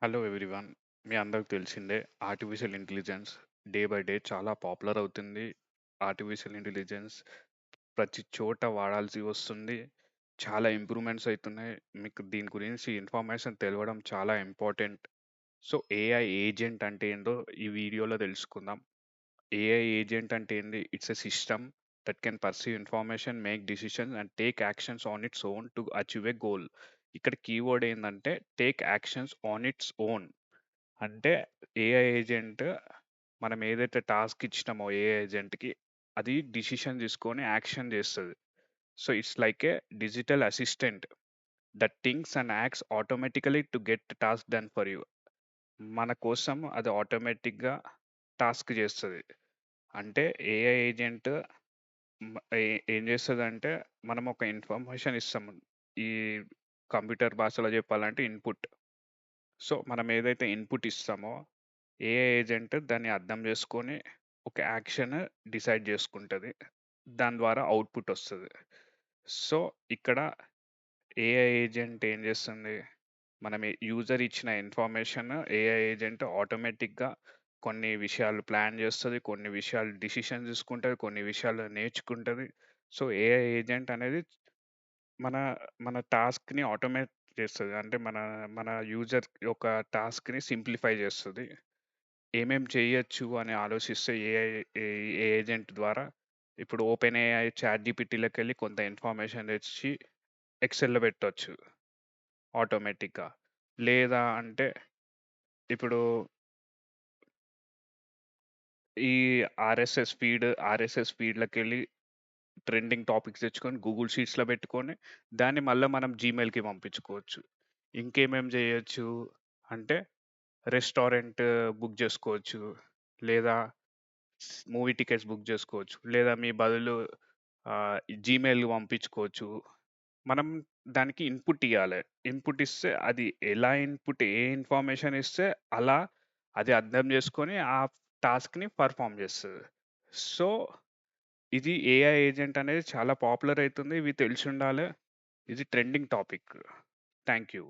Hello everyone. మీ అందరికి తెలిసిందే artificial intelligence day by day చాలా పాపులర్ అవుతుంది. ఆర్టిఫిషియల్ ఇంటెలిజెన్స్ ప్రతి చోట వాడాల్సి వస్తుంది. చాలా ఇంప్రూవ్‌మెంట్స్ అయితున్నాయి. మీకు దీని గురించి ఇన్ఫర్మేషన్ తెలవడం చాలా ఇంపార్టెంట్. సో, ఏఐ ఏజెంట్ అంటే ఏందో ఈ వీడియోలో తెలుసుకుందాం. ఏఐ ఏజెంట్ అంటే ఏంది? It's a system that can perceive information, make decisions and take actions on its own to achieve a goal. ఇక్కడ కీవర్డ్ ఏందంటే take actions on its own. అంటే ఏఐ ఏజెంట్ మనం ఏదైతే టాస్క్ ఇచ్చినామో ఏఐ ఏజెంట్‌కి అది decision తీసుకొని action చేస్తది. So, it's like a digital assistant that thinks and acts automatically to get task done for you. మన కోసం అది ఆటోమేటిక్‌గా టాస్క్ చేస్తది. అంటే ఏఐ ఏజెంట్ ఏం చేస్తదంటే మనం ఒక ఇన్ఫర్మేషన్ ఇస్తాము. ఈ కంప్యూటర్ భాషలో చెప్పాలంటే ఇన్‌పుట్. సో, మనం ఏదైతే ఇన్‌పుట్ ఇస్తామో ఏఐ ఏజెంట్ దాన్ని అర్థం చేసుకొని ఒక యాక్షన్ డిసైడ్ చేసుకుంటది. దాని ద్వారా అవుట్‌పుట్ వస్తది. సో, ఇక్కడ ఏఐ ఏజెంట్ ఏం చేస్తుంది? మనం యూజర్ ఇచ్చిన ఇన్ఫర్మేషన్ ఏఐ ఏజెంట్ ఆటోమేటిక్‌గా కొన్ని విషయాలు ప్లాన్ చేస్తది. కొన్ని విషయాలు డిసిషన్ తీసుకుంటది. కొన్ని విషయాలు నేర్చుకుంటది. సో, ఏఐ ఏజెంట్ అనేది మన మన టాస్క్‌ని ఆటోమేట్ చేస్తది. అంటే మన మన యూజర్ యొక్క టాస్క్‌ని సింప్లిఫై చేస్తది. ఏమేం చేయొచ్చు అని ఆలోచిస్తే ఏ ఏజెంట్ ద్వారా ఇప్పుడు ఓపెన్ ఏఐ, చాట్ జీపీటీలోకెళ్ళి కొంత ఇన్ఫర్మేషన్ తెచ్చి ఎక్సెల్‌లో పెట్టొచ్చు ఆటోమేటిక్‌గా. లేదా అంటే ఇప్పుడు ఈ ఆర్ఎస్ఎస్ ఫీడ్‌లోకెళ్ళి ట్రెండింగ్ టాపిక్స్ తెచ్చుకొని గూగుల్ షీట్స్‌లో పెట్టుకొని దాన్ని మళ్ళా మనం జీమెయిల్‌కి పంపించుకోవచ్చు. ఇంకేమేం చేయొచ్చు అంటే రెస్టారెంట్ బుక్ చేసుకోవచ్చు. లేదా మూవీ టికెట్స్ బుక్ జేసుకోవచ్చు. లేదా మీ బదులు జీమెయిల్ పంపించుకోవచ్చు. మనం దానికి ఇన్‌పుట్ ఇయ్యాలె. ఇన్‌పుట్ ఇస్తే అది ఎలా ఏ ఇన్ఫర్మేషన్ ఇస్తే అలా అది అర్థం చేసుకొని ఆ టాస్క్‌ని పెర్ఫార్మ్ చేస్తది. సో, ఇది ఏఐ ఏజెంట్ అనేది చాలా పాపులర్ అయితుంది. ఇవి తెలిసుండాలె. ఇది ట్రెండింగ్ టాపిక్. Thank you.